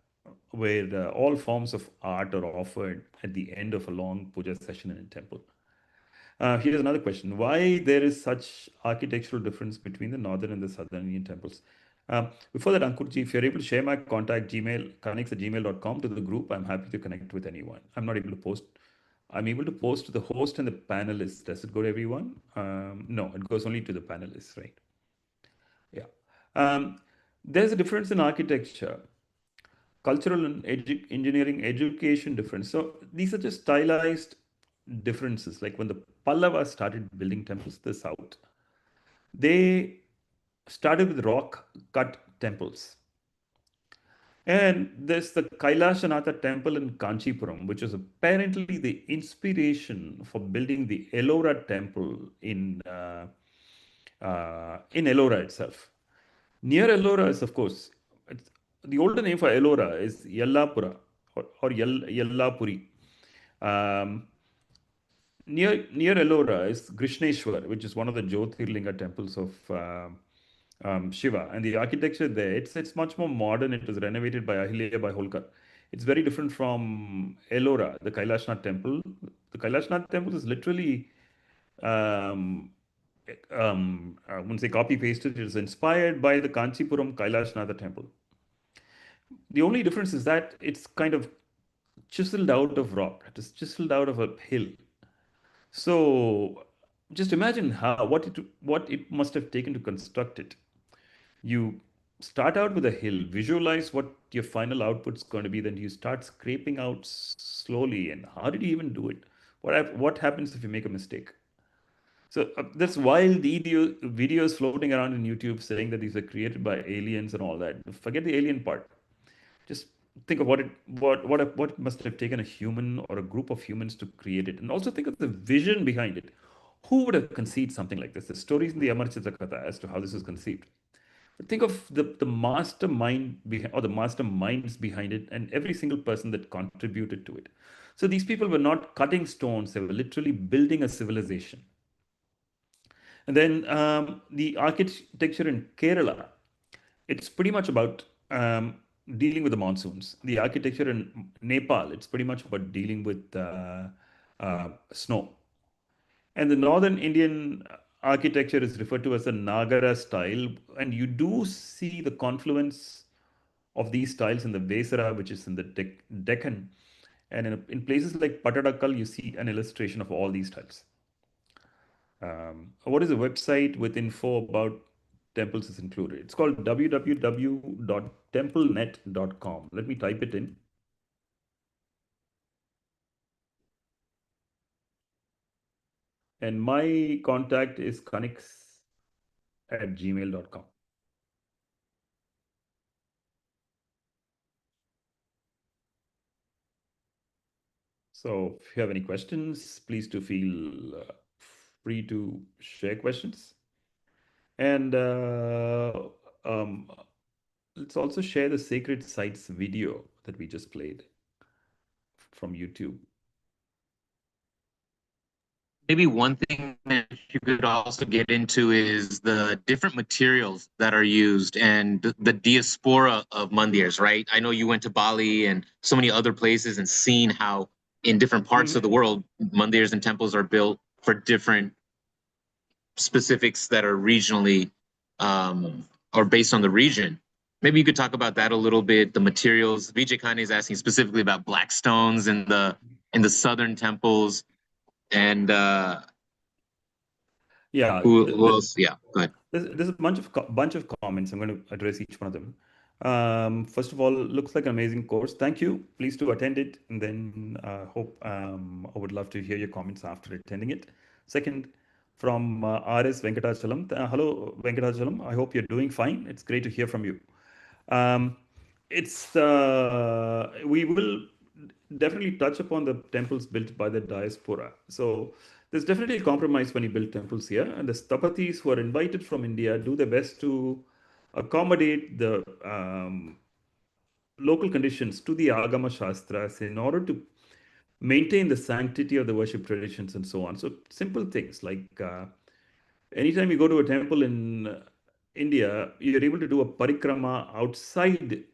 where all forms of art are offered at the end of a long puja session in a temple. Here's another question. Why there is such architectural difference between the northern and the southern Indian temples? Before that, Ankurji, if you're able to share my contact Gmail, kanniks@gmail.com to the group, I'm happy to connect with anyone. I'm not able to post. I'm able to post to the host and the panelists. Does it go to everyone? No, it goes only to the panelists, right? Yeah. There's a difference in architecture, cultural and engineering education difference. So these are just stylized differences. Like when the Pallavas started building temples to the south, they started with rock cut temples. And there's the Kailashanatha temple in Kanchipuram, which is apparently the inspiration for building the Ellora temple in Ellora itself. Near Ellora is, of course, the older name for Ellora is Yellapura or Yellapuri. Near Ellora is Krishneshwar, which is one of the Jyotirlinga temples of Shiva. And the architecture there, it's much more modern. It was renovated by Ahilya by Holkar. It's very different from Ellora, the Kailashnath temple. The Kailashnath temple is literally, I wouldn't say copy pasted, it is inspired by the Kanchipuram Kailashnath temple. The only difference is that it's kind of chiseled out of rock. It is chiseled out of a hill. So just imagine what it must have taken to construct it. You start out with a hill, visualize what your final output's going to be, then you start scraping out slowly. And how did you even do it? What happens if you make a mistake? So there's wild videos floating around in YouTube saying that these are created by aliens and all that. Forget the alien part. Just think of what it must have taken a human or a group of humans to create it, and also think of the vision behind it. Who would have conceived something like this? The stories in the Amarchita Katha as to how this was conceived. But think of the mastermind or the masterminds behind it, and every single person that contributed to it. So these people were not cutting stones; they were literally building a civilization. And then the architecture in Kerala, it's pretty much about dealing with the monsoons. The architecture in Nepal, it's pretty much about dealing with snow. And the northern Indian architecture is referred to as the Nagara style. And you do see the confluence of these styles in the Vesara, which is in the Deccan. And in places like Patadakal, you see an illustration of all these styles. What is the website with info about temples is included? It's called www.templenet.com. Let me type it in. And my contact is kanniks@gmail.com. So if you have any questions, please do feel free to share questions. And let's also share the Sacred Sites video that we just played from YouTube. Maybe one thing that you could also get into is the different materials that are used and the diaspora of mandirs, right? I know you went to Bali and so many other places and seen how in different parts of the world, mandirs and temples are built for different specifics that are regionally or based on the region. Maybe you could talk about that a little bit. The materials. Vijay Kane is asking specifically about black stones in the southern temples, and yeah, who else? Yeah, go ahead. There's a bunch of comments. I'm going to address each one of them. First of all, looks like an amazing course. Thank you. Please do attend it, and then hope I would love to hear your comments after attending it. Second, from RS Venkatachalam. Hello, Venkatachalam. I hope you're doing fine. It's great to hear from you. We will definitely touch upon the temples built by the diaspora. So there's definitely a compromise when you build temples here, and the Sthapatis who are invited from India do their best to accommodate the local conditions to the Agama Shastras in order to maintain the sanctity of the worship traditions and so on. So simple things like anytime you go to a temple in India, you're able to do a parikrama outside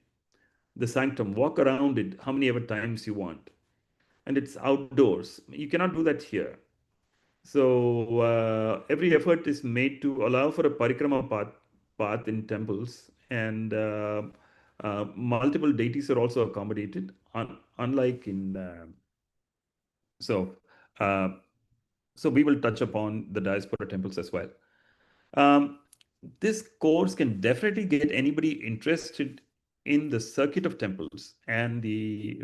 the sanctum, walk around it how many ever times you want. And it's outdoors. You cannot do that here. So every effort is made to allow for a parikrama path in temples, and multiple deities are also accommodated, unlike in so. Uh, so we will touch upon the diaspora temples as well. Um, this course can definitely get anybody interested in the circuit of temples and the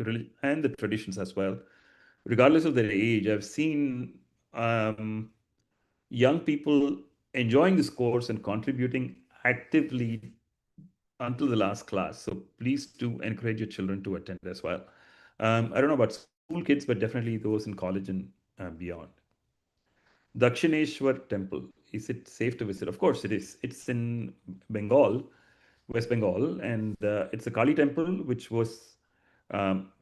traditions as well, regardless of their age. I've seen young people enjoying this course and contributing actively until the last class. So please do encourage your children to attend as well. I don't know about school kids, but definitely those in college and beyond. Dakshineshwar temple. Is it safe to visit? Of course it is. It's in Bengal, West Bengal, and it's a Kali temple which was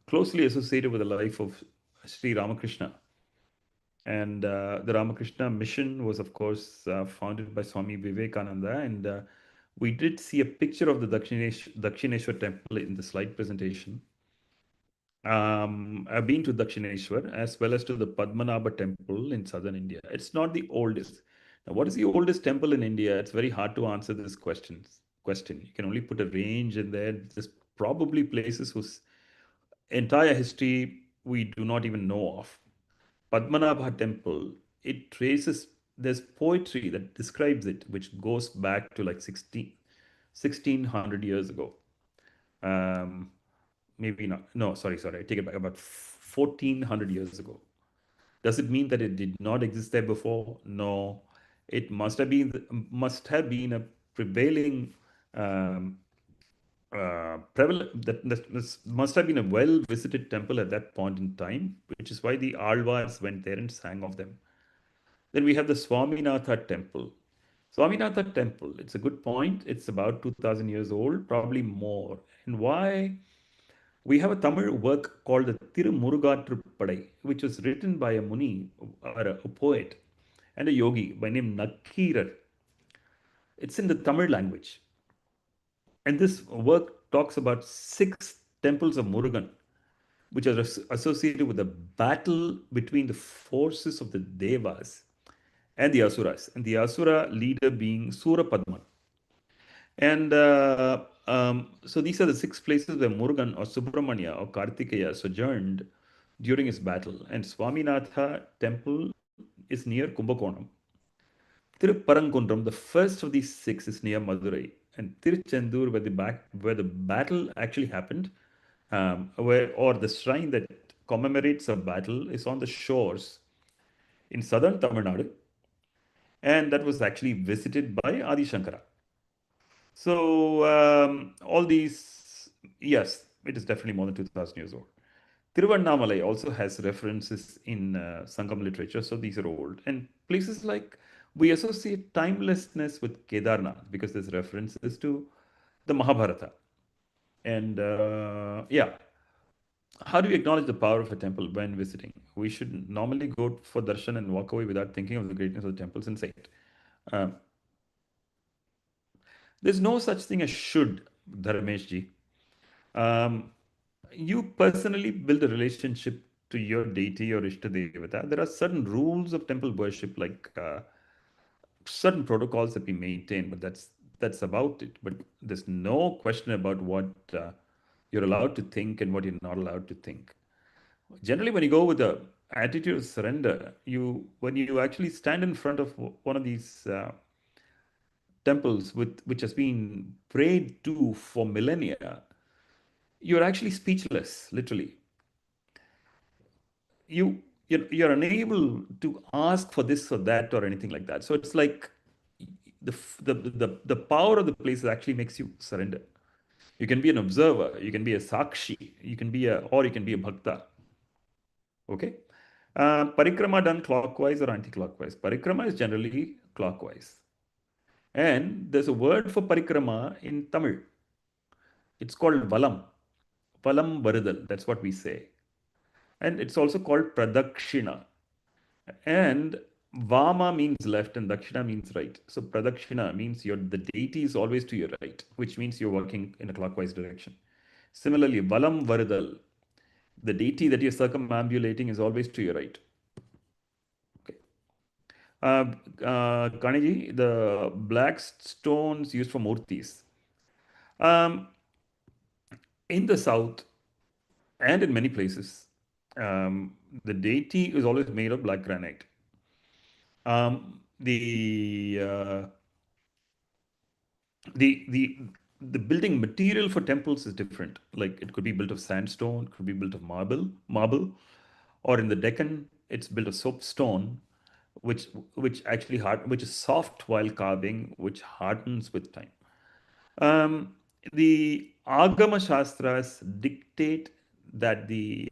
closely associated with the life of Sri Ramakrishna. And the Ramakrishna mission was, of course, founded by Swami Vivekananda. And we did see a picture of the Dakshineshwar temple in the slide presentation. I've been to Dakshineshwar as well as to the Padmanabha temple in southern India. It's not the oldest. Now, what is the oldest temple in India? It's very hard to answer this question. You can only put a range in there. There's probably places whose entire history we do not even know of. Padmanabha temple, it traces, there's poetry that describes it, which goes back to like 1600 years ago. Maybe not. No, sorry. I take it back. About 1400 years ago. Does it mean that it did not exist there before? No. It must have been a prevailing prevalent that must have been a well visited temple at that point in time, which is why the Alvars went there and sang of them. Then we have the Swaminatha temple. Swaminatha temple, it's a good point. It's about 2000 years old, probably more. And why? We have a Tamil work called the Tirumurugatrupadai, which was written by a Muni, or a poet, and a yogi by name Nakkirar. It's in the Tamil language. And this work talks about 6 temples of Murugan, which are associated with the battle between the forces of the Devas and the Asuras, and the Asura leader being Surapadman. And so these are the 6 places where Murugan or Subramanya or Kartikeya sojourned during his battle. And Swaminatha temple is near Kumbakonam. Tiruparankundram, the first of these 6, is near Madurai. And Tiruchendur, where the battle actually happened, or the shrine that commemorates a battle, is on the shores in southern Tamil Nadu. And that was actually visited by Adi Shankara. So all these, yes, it is definitely more than 2000 years old. Tiruvannamalai also has references in Sangam literature, so these are old. And places like, we associate timelessness with Kedarnath because there's references to the Mahabharata. And yeah, how do we acknowledge the power of a temple when visiting? We should normally go for darshan and walk away without thinking of the greatness of the temples and say it. There's no such thing as should, Dharmesh ji. You personally build a relationship to your deity or Ishtadevata. There are certain rules of temple worship, like certain protocols that we maintain, but that's about it. But there's no question about what you're allowed to think and what you're not allowed to think. Generally, when you go with the attitude of surrender, when you actually stand in front of one of these temples which has been prayed to for millennia, you're actually speechless, literally. You're unable to ask for this or that or anything like that. So it's like the power of the place actually makes you surrender. You can be an observer, you can be a sakshi, you can be a bhakta. Okay. Parikrama done clockwise or anti-clockwise. Parikrama is generally clockwise. And there's a word for parikrama in Tamil. It's called valam. Valam varudal. That's what we say. And it's also called pradakshina. And Vama means left and Dakshina means right. So Pradakshina means the deity is always to your right, which means you're working in a clockwise direction. Similarly, Valam Varadal, the deity that you're circumambulating is always to your right. Okay. Kaniji, the black stones used for murtis. Um, in the south and in many places, the deity is always made of black granite. Um, the uh, the the the building material for temples is different. Like it could be built of sandstone, could be built of marble, or in the Deccan, it's built of soapstone, which actually which is soft while carving, which hardens with time. Um, the Agama Shastras dictate that the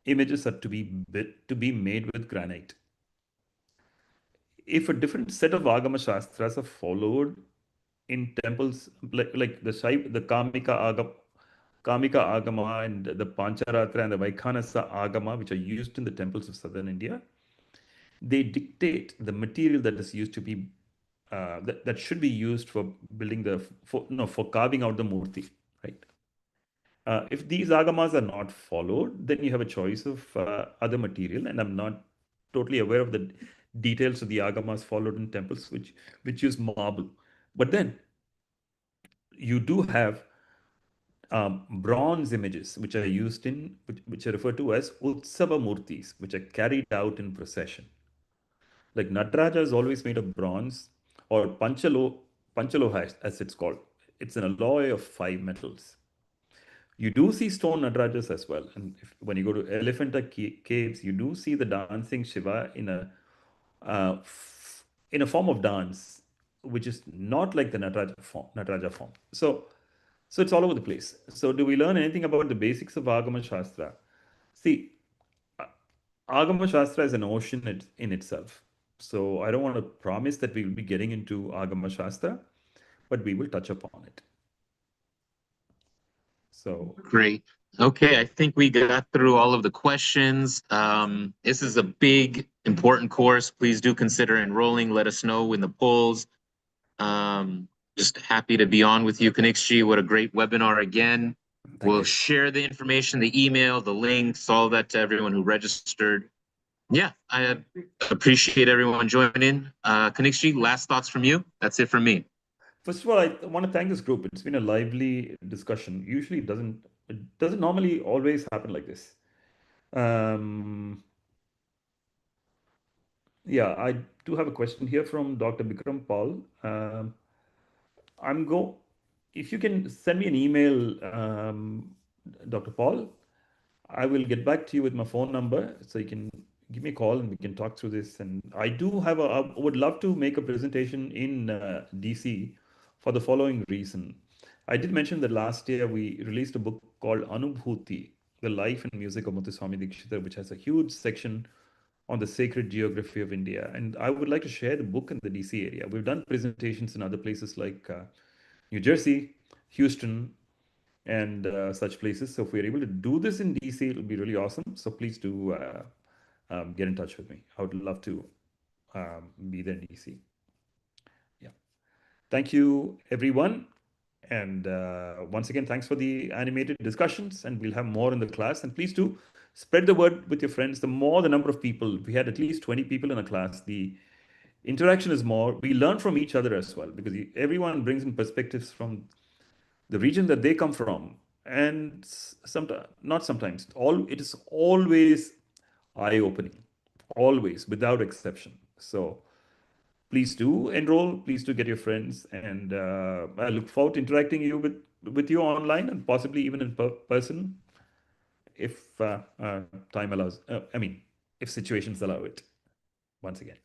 images are to be made with granite. If a different set of Agama Shastras are followed in temples like the Kamika Agama and the Pancharatra and the Vaikhanasa Agama, which are used in the temples of southern India, they dictate the material that is used to be that should be used for building for carving out the murti, right? If these agamas are not followed, then you have a choice of other material, and I'm not totally aware of the details of the agamas followed in temples which use marble. But then you do have bronze images which are used which are referred to as Utsava Murtis, which are carried out in procession. Like Nataraja is always made of bronze or Panchaloha as it's called. It's an alloy of 5 metals. You do see stone Natarajas as well. And when you go to Elephanta caves, you do see the dancing Shiva uh, in a form of dance, which is not like the Nataraja form. So it's all over the place. So do we learn anything about the basics of Agama Shastra? See, Agama Shastra is an ocean in itself. So I don't want to promise that we will be getting into Agama Shastra, but we will touch upon it. So Great. Okay, I think we got through all of the questions. This is a big, important course. Please do consider enrolling. Let us know in the polls. Just happy to be on with you, Kanniks. What a great webinar again. We'll share the information, the email, the links, all that to everyone who registered. Yeah, I appreciate everyone joining. Kanniks, last thoughts from you? That's it from me. First of all, I want to thank this group. It's been a lively discussion. Usually it doesn't normally always happen like this. Yeah, I do have a question here from Dr. Bikram Paul. If you can send me an email, Dr. Paul, I will get back to you with my phone number so you can give me a call and we can talk through this. And I would love to make a presentation in DC for the following reason. I did mention that last year we released a book called Anubhuti, The Life and Music of Muthuswami Dikshita, which has a huge section on the sacred geography of India. And I would like to share the book in the DC area. We've done presentations in other places like New Jersey, Houston, and such places. So if we're able to do this in DC, it'll be really awesome. So please do get in touch with me. I would love to be there in DC. Yeah. Thank you, everyone. And once again, thanks for the animated discussions. And we'll have more in the class. And please do spread the word with your friends. The more the number of people, we had at least 20 people in a class, the interaction is more. We learn from each other as well, because everyone brings in perspectives from the region that they come from. And it is always eye-opening, always, without exception. So please do enroll, please do get your friends, and I look forward to interacting with you online and possibly even in person if time allows. If situations allow it. Once again.